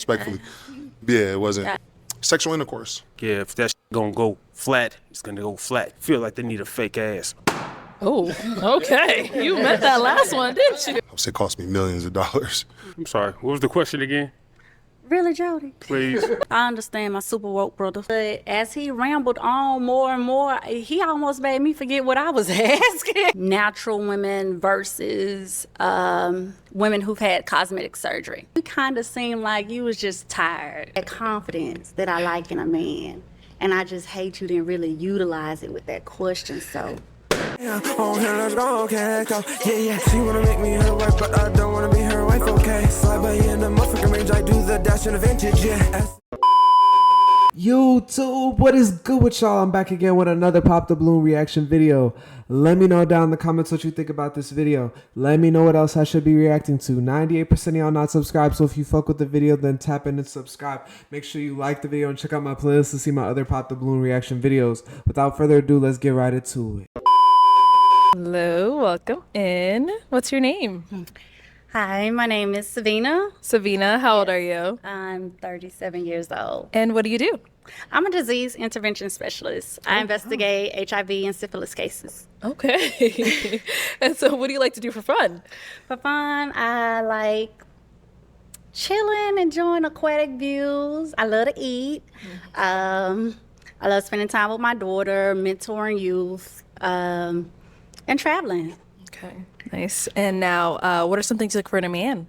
respectfully. Yeah, it wasn't. Sexual intercourse. Yeah, if that gonna go flat, it's gonna go flat. Feel like they need a fake ass. Oh, okay. You meant that last one, didn't you? I would say cost me millions of dollars. I'm sorry, what was the question again? Really, Jody? Please. I understand my super woke brother, but as he rambled on more and more, he almost made me forget what I was asking. Natural women versus women who've had cosmetic surgery. You kind of seemed like you was just tired. That confidence that I like in a man, and I just hate you didn't really utilize it with that question, so. Yeah, on here, let's go, okay, let's go. Yeah, yeah, she wanna make me her wife, but I don't wanna be her wife, okay. Slide by in the motherfucking range, I do the dash in the vintage, yeah. YouTube, what is good with y'all? I'm back again with another Pop the Balloon reaction video. Let me know down in the comments what you think about this video. Let me know what else I should be reacting to. 98% of y'all not subscribed, so if you fuck with the video, then tap in and subscribe. Make sure you like the video and check out my playlist to see my other Pop the Balloon reaction videos. Without further ado, let's get right into it. Hello, welcome in. What's your name? Hi, my name is Savina. Savina, how old are you? I'm 37 years old. And what do you do? I'm a disease intervention specialist. I investigate HIV and syphilis cases. Okay. And so what do you like to do for fun? For fun, I like chilling, enjoying aquatic views. I love to eat. I love spending time with my daughter, mentoring youth, and traveling. Okay, nice. And now, what are some things you look for in a man?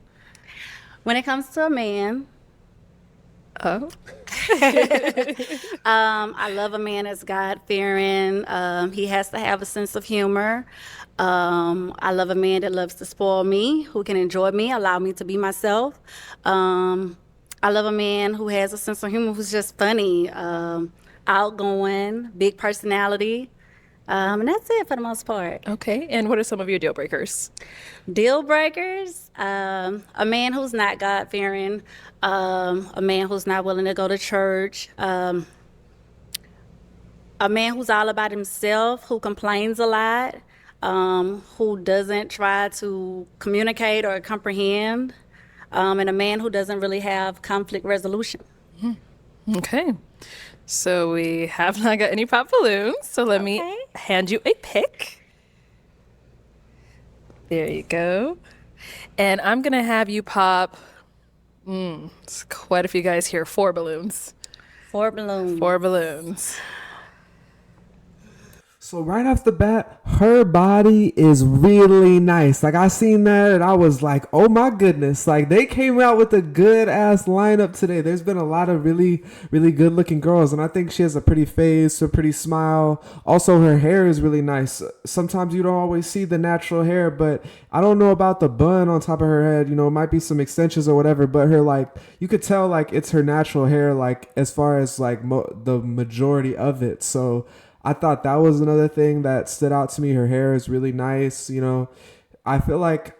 When it comes to a man, Oh. I love a man that's God-fearing. He has to have a sense of humor. I love a man that loves to spoil me, who can enjoy me, allow me to be myself. I love a man who has a sense of humor, who's just funny, outgoing, big personality. And that's it for the most part. Okay, and what are some of your deal breakers? Deal breakers, a man who's not God-fearing, a man who's not willing to go to church, a man who's all about himself, who complains a lot, who doesn't try to communicate or comprehend, and a man who doesn't really have conflict resolution. Okay, so we have not got any pop balloons, so let me hand you a pick. There you go. And I'm gonna have you pop, it's quite a few guys here, 4 balloons. 4 balloons. 4 balloons. So right off the bat, her body is really nice. Like, I seen that and I was like, oh my goodness. Like, they came out with a good ass lineup today. There's been a lot of really, really good looking girls. And I think she has a pretty face, a pretty smile. Also, her hair is really nice. Sometimes you don't always see the natural hair, but I don't know about the bun on top of her head. You know, it might be some extensions or whatever, but her, like, you could tell like it's her natural hair, like as far as like the majority of it. So I thought that was another thing that stood out to me. Her hair is really nice. You know, I feel like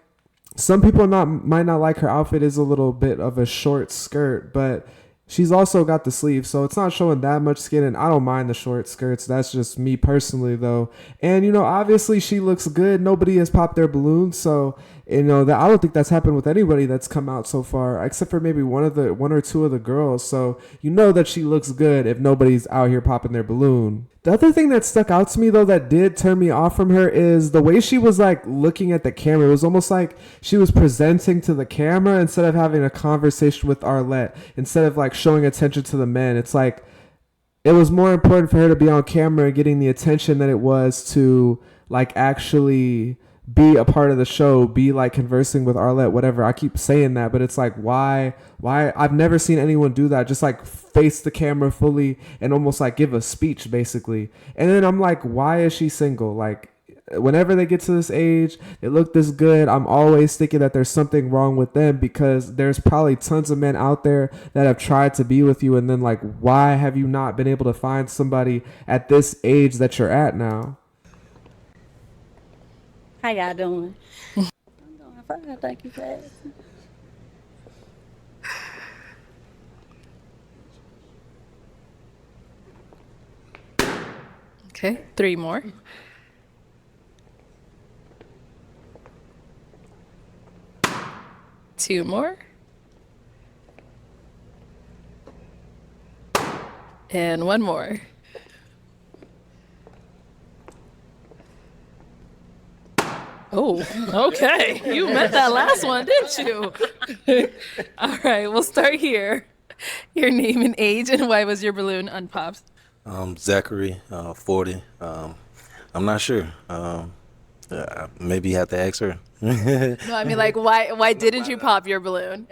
some people might not like her outfit is a little bit of a short skirt, but she's also got the sleeves, so it's not showing that much skin, and I don't mind the short skirts. That's just me personally, though. And, you know, obviously she looks good. Nobody has popped their balloon, so, you know, that I don't think that's happened with anybody that's come out so far, except for maybe one or two of the girls. So you know that she looks good if nobody's out here popping their balloon. The other thing that stuck out to me, though, that did turn me off from her is the way she was, like, looking at the camera. It was almost like she was presenting to the camera instead of having a conversation with Arlette, instead of, like, showing attention to the men. It's like it was more important for her to be on camera and getting the attention than it was to, like, actually be a part of the show, be like conversing with Arlette, whatever. I keep saying that, but it's like, why I've never seen anyone do that. Just like face the camera fully and almost like give a speech basically. And then I'm like, why is she single? Like, whenever they get to this age, they look this good, I'm always thinking that there's something wrong with them, because there's probably tons of men out there that have tried to be with you, and then like, why have you not been able to find somebody at this age that you're at now? How y'all doing? I'm doing fine, thank you for asking. Okay, 3 more. Two more. And one more. Oh, okay. You meant that last one, didn't you? All right, we'll start here. Your name and age, and why was your balloon unpopped? Zachary, 40. I'm not sure. Maybe you have to ask her. No, I mean, like, why didn't you pop your balloon?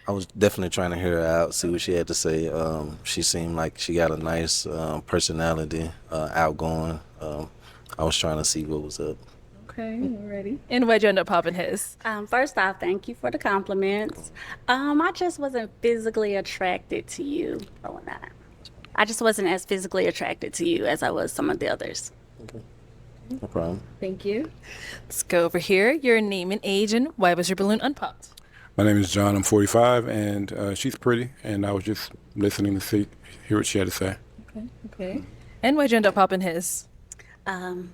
I was definitely trying to hear her out, see what she had to say. She seemed like she got a nice personality, outgoing. I was trying to see what was up. Okay, already. And why'd you end up popping his? First off, thank you for the compliments. I just wasn't physically attracted to you. Oh, not. I just wasn't as physically attracted to you as I was some of the others. Okay. No problem. Thank you. Let's go over here. Your name and age, and why was your balloon unpopped? My name is John. I'm 45, and she's pretty, and I was just listening to hear what she had to say. Okay. And why'd you end up popping his?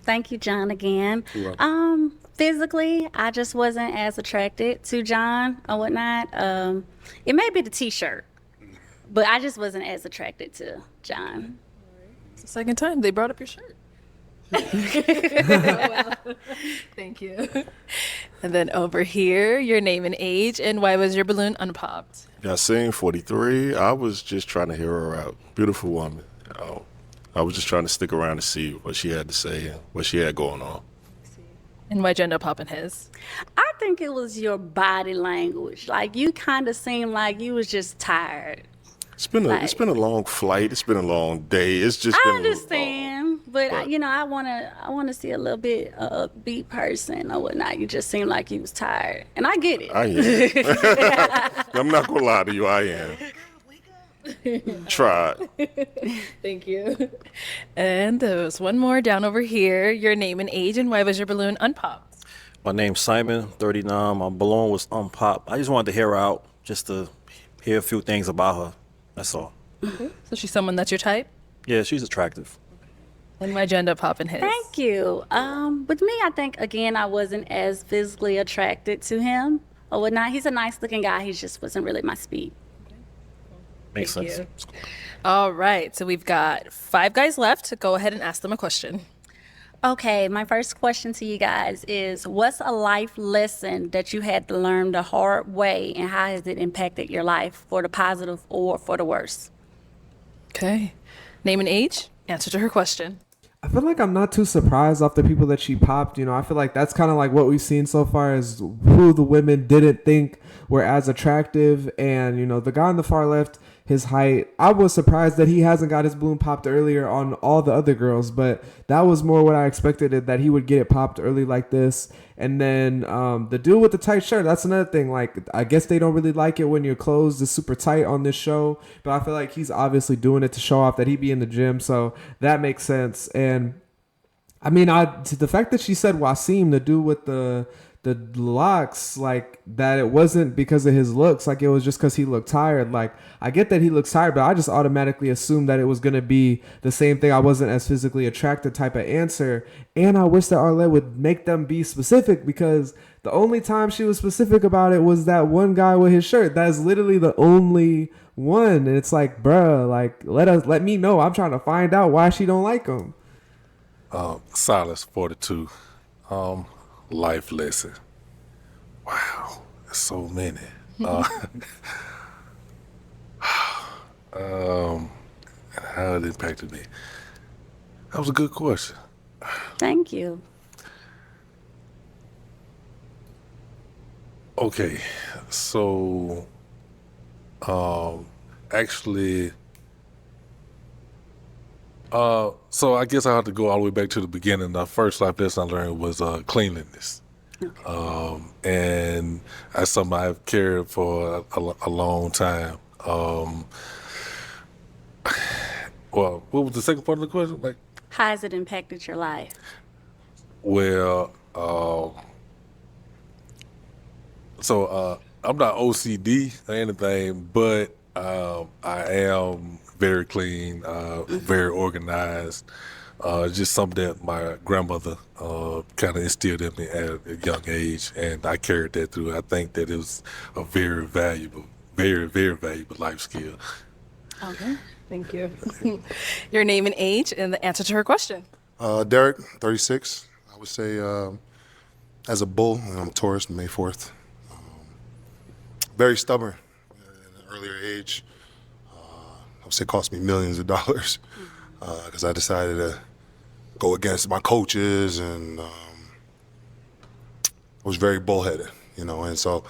Thank you, John, again. You're welcome. Physically, I just wasn't as attracted to John or whatnot. It may be the T-shirt, but I just wasn't as attracted to John. It's the second time they brought up your shirt. Thank you. And then over here, your name and age, and why was your balloon unpopped? Yasin, 43. I was just trying to hear her out. Beautiful woman. I was just trying to stick around to see what she had to say and what she had going on. And why'd you end up popping his? I think it was your body language. Like, you kind of seemed like you was just tired. It's been a long flight. It's been a long day. It's just I been understand, but I wanna see a little bit upbeat person or whatnot. You just seem like you was tired, and I get it. I am. I'm not gonna lie to you. I am. Tried. Thank you. And there was one more down over here. Your name and age, and why was your balloon unpopped? My name's Simon, 39. My balloon was unpopped. I just wanted to hear her out, just to hear a few things about her. That's all. So she's someone that's your type? Yeah, she's attractive. And why'd you end up popping his? Thank you. With me, I think again I wasn't as physically attracted to him or whatnot. He's a nice looking guy. He just wasn't really my speed. Makes Thank sense. you. All right, so we've got 5 guys left. Go ahead and ask them a question. Okay, my first question to you guys is, what's a life lesson that you had to learn the hard way, and how has it impacted your life for the positive or for the worse? Okay. Name and age, answer to her question. I feel like I'm not too surprised off the people that she popped. You know, I feel like that's kind of like what we've seen so far is who the women didn't think were as attractive. And, you know, the guy on the far left, his height, I was surprised that he hasn't got his balloon popped earlier on all the other girls, but that was more what I expected, that he would get it popped early like this. And then the dude with the tight shirt, that's another thing. Like, I guess they don't really like it when your clothes is super tight on this show, but I feel like he's obviously doing it to show off that he be in the gym, so that makes sense. And I mean, the fact that she said Wasim, the dude with the locks, like that it wasn't because of his looks, like it was just because he looked tired. Like, I get that he looks tired, but I just automatically assumed that it was going to be the same thing. I wasn't as physically attracted type of answer. And I wish that Arlette would make them be specific, because the only time she was specific about it was that one guy with his shirt. That is literally the only one. And it's like, bruh, like let me know. I'm trying to find out why she don't like him. Silas, 42. Life lesson. Wow, there's so many. And how it impacted me. That was a good question. Thank you. Okay, so actually, so I guess I have to go all the way back to the beginning. The first life lesson I learned was cleanliness. Okay. And that's something I've carried for a long time. Well, what was the second part of the question? Like, How has it impacted your life? well, so I'm not OCD or anything, but I am very clean, very organized. Just something that my grandmother kind of instilled in me at a young age, and I carried that through. I think that it was a very valuable life skill. Okay, thank you. Your name and age and the answer to her question. Derek, 36. I would say as a bull, and I'm a Taurus, May 4th. Very stubborn at an earlier age. I would say it cost me millions of dollars because I decided to go against my coaches, and I was very bullheaded, and so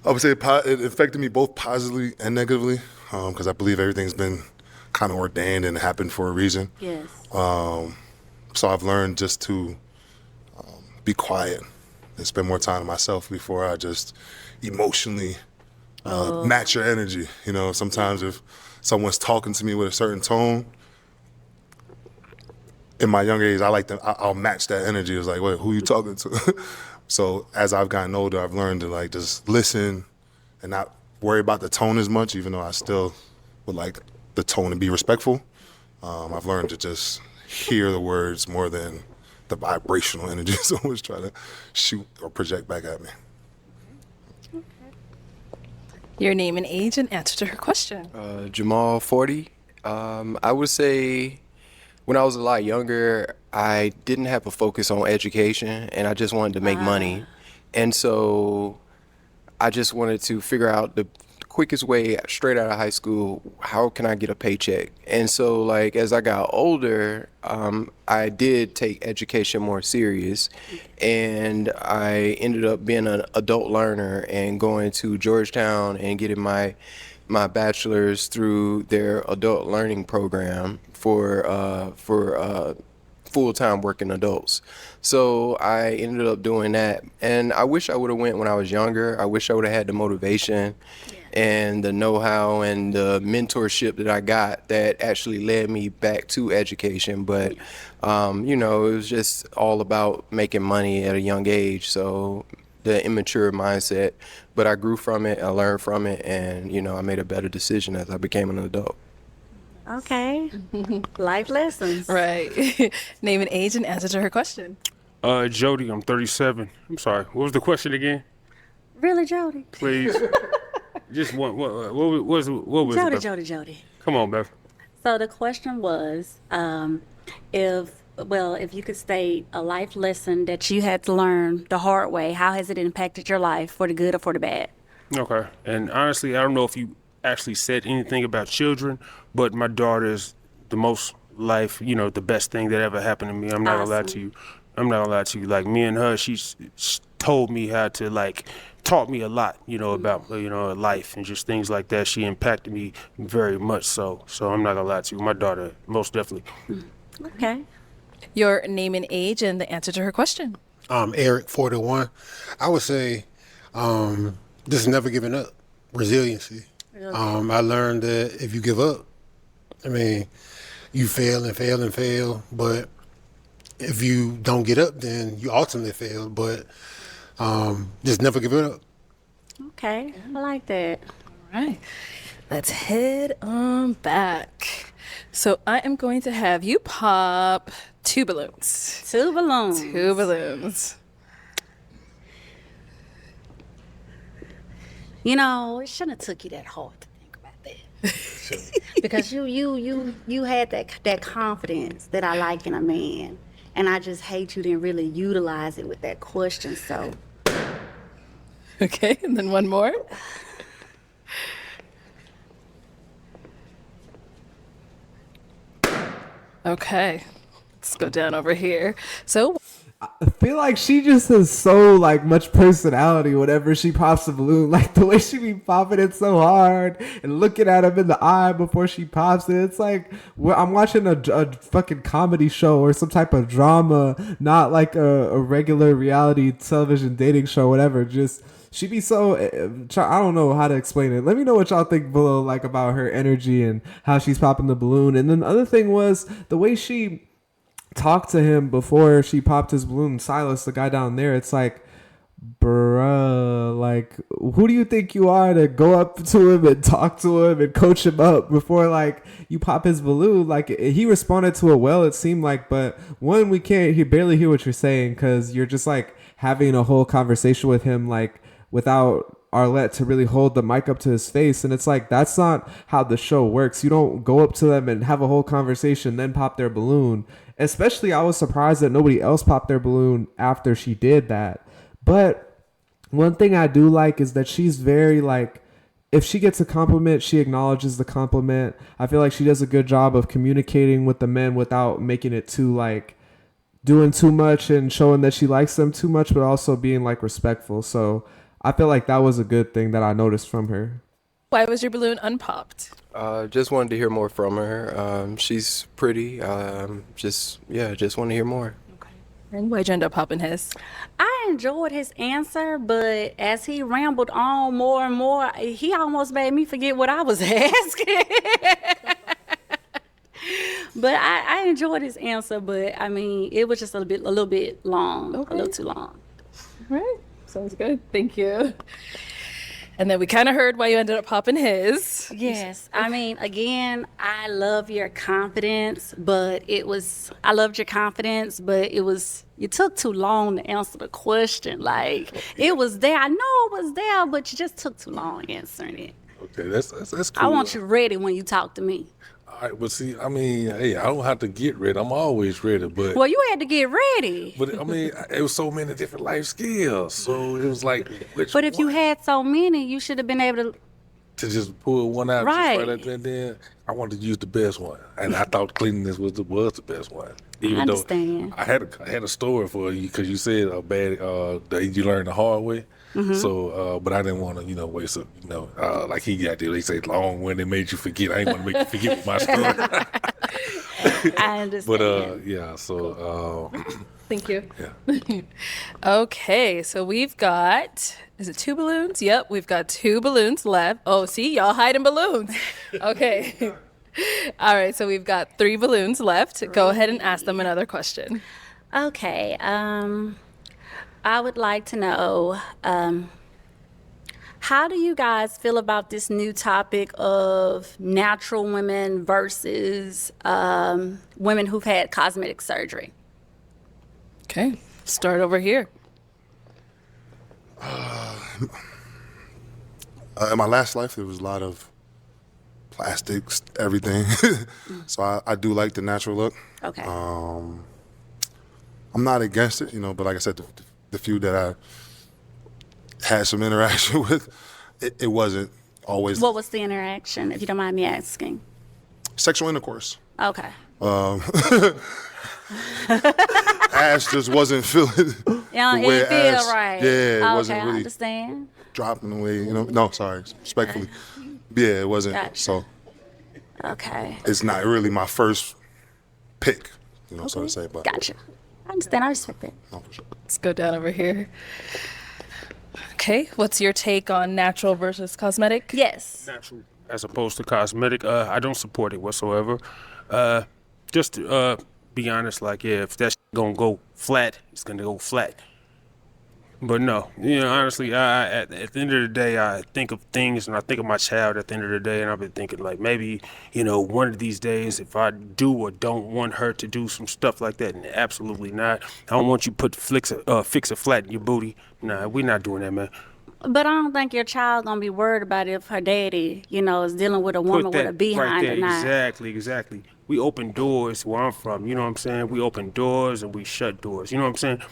I would say it affected me both positively and negatively because I believe everything's been kind of ordained and happened for a reason. Yes. So I've learned just to be quiet and spend more time with myself before I just emotionally match your energy. Sometimes if someone's talking to me with a certain tone, in my younger age, I'll match that energy. It's like, wait, who you talking to? So as I've gotten older, I've learned to like just listen and not worry about the tone as much, even though I still would like the tone to be respectful. I've learned to just hear the words more than the vibrational energy someone's trying to shoot or project back at me. Your name and age and answer to her question. Jamal, 40. I would say when I was a lot younger, I didn't have a focus on education, and I just wanted to make money. And so I just wanted to figure out the quickest way straight out of high school, how can I get a paycheck? And so like as I got older, I did take education more serious, and I ended up being an adult learner and going to Georgetown and getting my bachelor's through their adult learning program for full-time working adults. So I ended up doing that, and I wish I would have went when I was younger. I wish I would have had the motivation and the know-how and the mentorship that I got that actually led me back to education. But it was just all about making money at a young age, so the immature mindset. But I grew from it, I learned from it, and I made a better decision as I became an adult. Okay. Life lessons. Right. Name and age and answer to her question. Jody, I'm 37. I'm sorry. What was the question again? Really, Jody? Please. Just what was it? Jody. Come on, Beth. So the question was, if you could state a life lesson that you had to learn the hard way, how has it impacted your life for the good or for the bad? Okay. And honestly, I don't know if you actually said anything about children, but my daughter is the most life, the best thing that ever happened to me. I'm not gonna lie to you. Like me and her, she's told me how to taught me a lot, about, life and just things like that. She impacted me very much so. So I'm not gonna lie to you. My daughter, most definitely. Okay. Your name and age and the answer to her question. Eric, 41. I would say just never giving up. Resiliency. I learned that if you give up, you fail and fail and fail. But if you don't get up, then you ultimately fail. But just never give it up. Okay, I like that. All right. Let's head on back. So I am going to have you pop 2 balloons. 2 balloons. 2 balloons. It shouldn't have took you that hard to think about that. Because you had that confidence that I like in a man. And I just hate you didn't really utilize it with that question, so. Okay, and then one more. Okay, let's go down over here. So I feel like she just has so much personality whenever she pops a balloon. Like the way she be popping it so hard and looking at him in the eye before she pops it. It's like I'm watching a fucking comedy show or some type of drama, not like a regular reality television dating show, whatever. Just she be so, I don't know how to explain it. Let me know what y'all think below, about her energy and how she's popping the balloon. And then the other thing was the way she talked to him before she popped his balloon. Silas, the guy down there, it's like, bruh, who do you think you are to go up to him and talk to him and coach him up before you pop his balloon? He responded to it well, it seemed like, but one, we can't barely hear what you're saying because you're just having a whole conversation with him without Arlette to really hold the mic up to his face. And it's like, that's not how the show works. You don't go up to them and have a whole conversation, then pop their balloon. Especially, I was surprised that nobody else popped their balloon after she did that. But one thing I do like is that she's very like, if she gets a compliment, she acknowledges the compliment. I feel like she does a good job of communicating with the men without making it too like doing too much and showing that she likes them too much, but also being like respectful. So I feel like that was a good thing that I noticed from her. Why was your balloon unpopped? Just wanted to hear more from her. She's pretty. Just want to hear more. And why'd you end up popping his? I enjoyed his answer, but as he rambled on more and more, he almost made me forget what I was asking. But I enjoyed his answer, but I mean, it was just a little bit long, a little too long. All right. Sounds good. Thank you. And then we kind of heard why you ended up popping his. Yes. I mean, again, I love your confidence, but I loved your confidence, but you took too long to answer the question. Like, it was there. I know it was there, but you just took too long answering it. Okay, that's cool. I want you ready when you talk to me. All right, but see, I mean, hey, I don't have to get ready. I'm always ready, but Well, you had to get ready. but I mean, it was so many different life skills, so it was like, But if you had so many, you should have been able to just pull one out, Right. just right like that, and then I wanted to use the best one, and I thought cleanliness was the best one. Even understand. though I had a story for you because you said that you learned the hard way. Mm-hmm. So, but I didn't want to, waste it, like he got there. They say long when they made you forget. I didn't want to make you forget my story. I understand. But yeah, so Thank you. yeah. Okay, so we've got, is it 2 balloons? Yep, we've got 2 balloons left. Oh, see, y'all hiding balloons. Okay. All right, so we've got 3 balloons left. Go ahead and ask them another question. Okay. I would like to know, how do you guys feel about this new topic of natural women versus women who've had cosmetic surgery? Okay, start over here. In my last life, there was a lot of plastics, everything. So I do like the natural look. Okay. I'm not against it, but like I said, the few that I had some interaction with, it wasn't always What was the interaction, if you don't mind me asking? sexual intercourse. Okay. Ass just wasn't feeling Yeah, the way it feel ass, right. yeah, it Okay, wasn't I really understand. dropping the way, No, sorry, respectfully. Yeah, it wasn't. Gotcha. So Okay. it's not really my first pick, so to say. But Gotcha. I understand. I respect that. no, for sure. Let's go down over here. Okay, what's your take on natural versus cosmetic? Yes. Natural as opposed to cosmetic. I don't support it whatsoever. Just to be honest, like, yeah, if that's gonna go flat, it's gonna go flat. But no, honestly, at the end of the day, I think of things and I think of my child at the end of the day, and I've been thinking like maybe, one of these days if I do or don't want her to do some stuff like that, and absolutely not. I don't want you to fix a flat in your booty. Nah, we're not doing that, man. But I don't think your child gonna be worried about if her daddy, is dealing with a woman with a behind or not. Exactly. We open doors where I'm from, you know what I'm saying? We open doors and we shut doors, you know what I'm saying?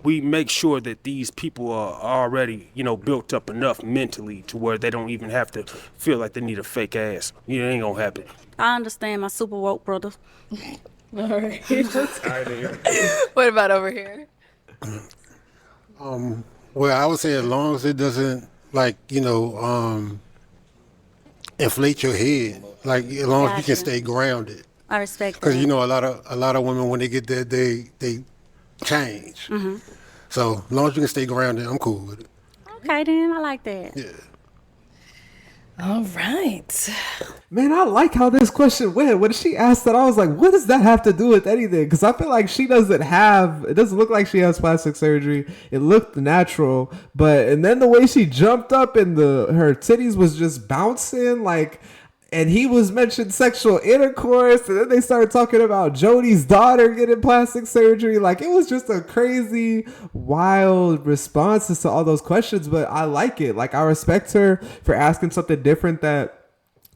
We make sure that these people are already, built up enough mentally to where they don't even have to feel like they need a fake ass. It ain't gonna happen. I understand, my super woke brother. All right. What about over here? Well, I would say as long as it doesn't inflate your head, like as long as you can Gotcha. stay grounded. I respect that. Because a lot of women when they get there, they change. Mm-hmm. So as long as you can stay grounded, I'm cool with it. Okay, then I like that. Yeah. All right. Man, I like how this question went. When she asked that, I was like, what does that have to do with anything? Because I feel like it doesn't look like she has plastic surgery. It looked natural. And then the way she jumped up and her titties was just bouncing, like, and he was mentioned sexual intercourse, and then they started talking about Jody's daughter getting plastic surgery. Like, it was just a crazy, wild responses to all those questions, but I like it. Like, I respect her for asking something different that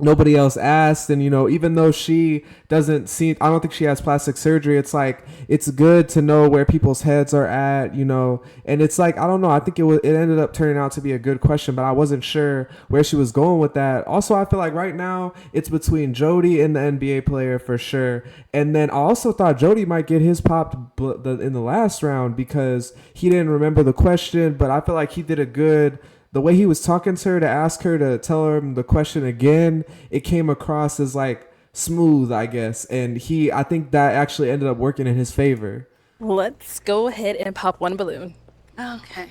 nobody else asked. And, you know, even though she doesn't see, I don't think she has plastic surgery, it's like, it's good to know where people's heads are at, you know. And it's like, I don't know, I think it ended up turning out to be a good question, but I wasn't sure where she was going with that. Also, I feel like right now it's between Jody and the NBA player for sure. And then I also thought Jody might get his popped in the last round because he didn't remember the question, but I feel like he did a good, the way he was talking to her to ask her to tell him the question again, it came across as like smooth, I guess. And I think that actually ended up working in his favor. Let's go ahead and pop one balloon. Okay.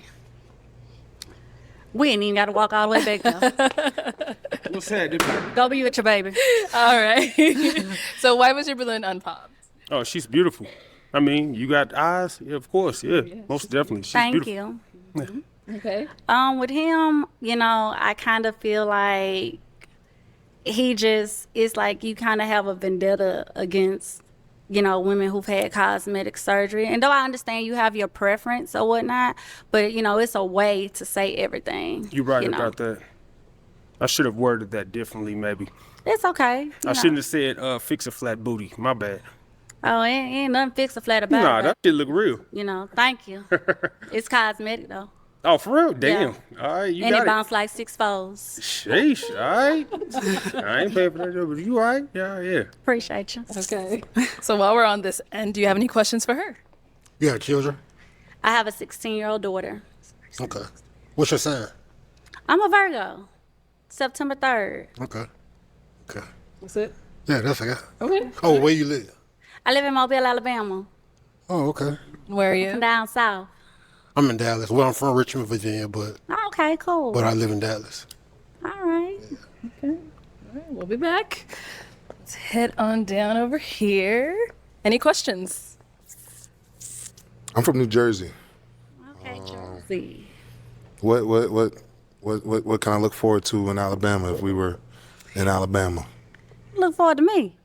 We ain't even got to walk all the way back though. What's that? Go be with your baby. All right. So why was your balloon unpopped? Oh, she's beautiful. I mean, you got eyes? Yeah, of course. Yeah, most definitely. She's Thank beautiful. you. Okay. With him, you know, I kind of feel like it's like you kind of have a vendetta against, you know, women who've had cosmetic surgery. And though I understand you have your preference or whatnot, but, you know, it's a way to say everything. You're right you know. about that. I should have worded that differently, maybe. It's okay. I shouldn't have said fix a flat booty. My bad. Oh, ain't nothing fix a flat about Nah, it. that shit look real. You know, thank you. It's cosmetic, though. Oh, for real? Damn. All right, you And got it it. bounced like 6 folds. Sheesh, all right. I ain't paying for that, but you all right? Yeah. Appreciate you. Okay. So while we're on this end, do you have any questions for her? You have children? I have a 16-year-old daughter. Okay. What's your sign? I'm a Virgo. September 3rd. Okay. Okay. That's it? Yeah, that's okay. Okay. Oh, where you live? I live in Mobile, Alabama. Oh, okay. Where are I'm you? down south. I'm in Dallas. Well, I'm from Richmond, Virginia, but Okay, cool. I live in Dallas. All right. Okay. All right, we'll be back. Let's head on down over here. Any questions? I'm from New Jersey. Okay, Jersey. What can I look forward to in Alabama if we were in Alabama? Look forward to me.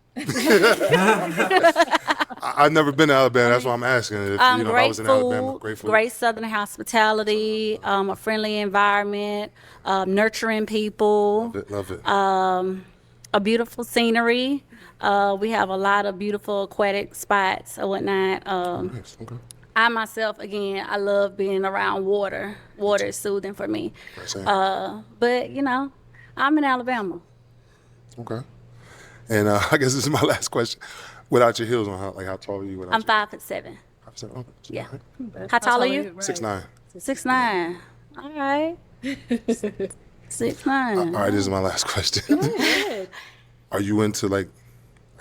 I've never been to Alabama. That's why I'm asking. If, if I Great was in food, Alabama, great food. great Southern hospitality, a friendly environment, nurturing people, Love it. a beautiful scenery. We have a lot of beautiful aquatic spots or whatnot. Nice. Okay. I myself, again, I love being around water. Water is soothing for me. Same. But, you know, I'm in Alabama. Okay. And I guess this is my last question. Without your heels on, how tall are you? Without I'm 5'7". 5'7"? Okay. Yeah. Right. How tall are you? 6'9". 6'9". All right. 6'9". All right, this is my last question. Are you into like,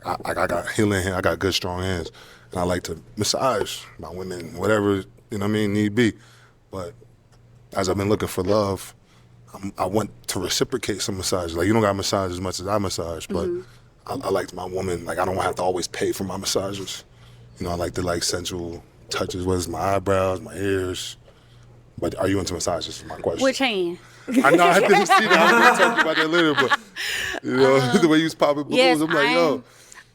I got healing hands, I got good strong hands, and I like to massage my women, whatever, you know what I mean, need be. But as I've been looking for love, I want to reciprocate some massage. Like, you don't got to massage as much as I massage, but I like my woman, like I don't have to always pay for my massages. You know, I like the like sensual touches, whether it's my eyebrows, my ears. But are you into massages is my question. Which hand? I know I didn't see that. I'm gonna talk about that later, but you know, the way you was popping balloons, Yes, I'm like, yo.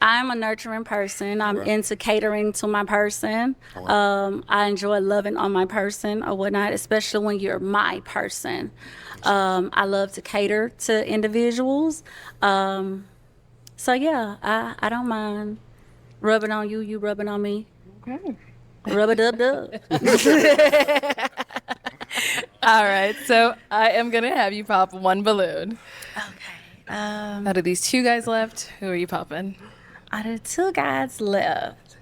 I'm a nurturing person. I'm Right. into catering to my person. I enjoy loving on my person or whatnot, especially when you're my person. I love to cater to individuals. So yeah, I don't mind rubbing on you, you rubbing on me. Okay. Rub a dub dub. All right. So I am going to have you pop one balloon. Okay. Out of these two guys left, who are you popping? Out of 2 guys left.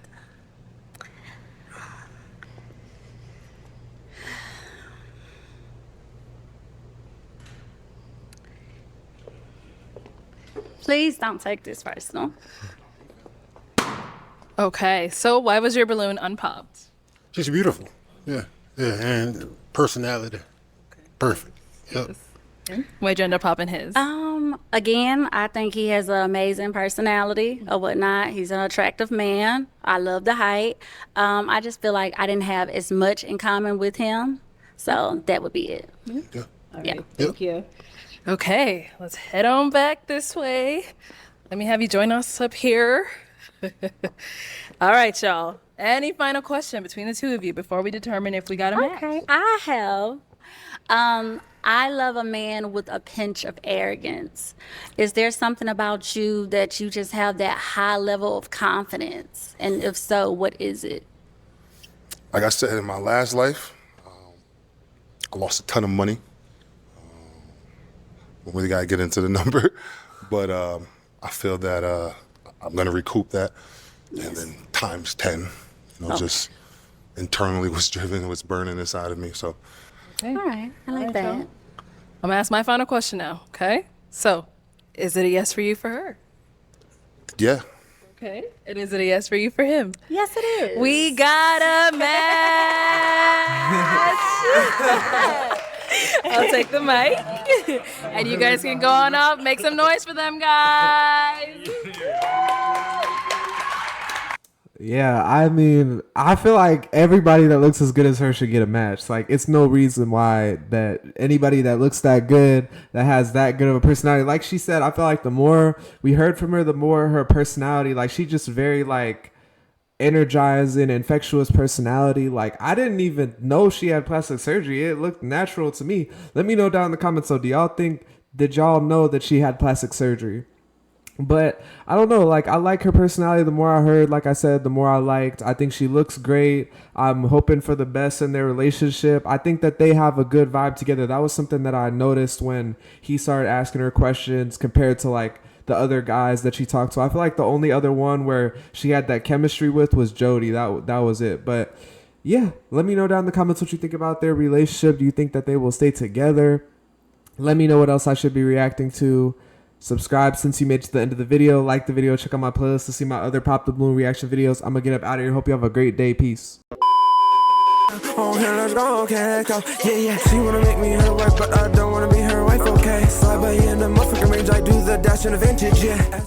Please don't take this personal. Okay. So why was your balloon unpopped? She's beautiful. Yeah. Yeah, and personality. Perfect. Yep. Why'd you end up popping his? Again, I think he has an amazing personality or whatnot. He's an attractive man. I love the height. I just feel like I didn't have as much in common with him. So that would be it. Yeah. All yeah. right. Thank you. Okay, let's head on back this way. Let me have you join us up here. All right, y'all. Any final question between the two of you before we determine if we got a match? Okay, I have. I love a man with a pinch of arrogance. Is there something about you that you just have that high level of confidence? And if so, what is it? Like I said, in my last life, I lost a ton of money. We really gotta get into the number, but I feel that I'm gonna recoup that, and then times 10. Just internally what's driven, what's burning inside of me. So, Okay. All right, I like that. I'm gonna ask my final question now. Okay. So, is it a yes for you for her? yeah. Okay. And is it a yes for you for him? Yes, it is. We got a match. I'll take the mic. And you guys can go on up, make some noise for them, guys. Yeah, I mean, I feel like everybody that looks as good as her should get a match. Like, it's no reason why that anybody that looks that good, that has that good of a personality, like she said, I feel like the more we heard from her, the more her personality, like, she just very, like, energizing, infectious personality. Like, I didn't even know she had plastic surgery. It looked natural to me. Let me know down in the comments. So, did y'all know that she had plastic surgery? But I don't know, like, I like her personality. The more I heard, like I said, the more I liked. I think she looks great. I'm hoping for the best in their relationship. I think that they have a good vibe together. That was something that I noticed when he started asking her questions compared to, like, the other guys that she talked to. I feel like the only other one where she had that chemistry with was Jody. That was it. But yeah, let me know down in the comments what you think about their relationship. Do you think that they will stay together? Let me know what else I should be reacting to. Subscribe since you made it to the end of the video. Like the video. Check out my playlist to see my other Pop the Balloon reaction videos. I'm going to get up out of here. Hope you have a great day. Peace. Oh, here, let's go, okay, go. Yeah, yeah. She wanna make me her wife, but I don't wanna be her wife, okay. Slide by in the motherfucking range, I do the dash in the vintage, yeah.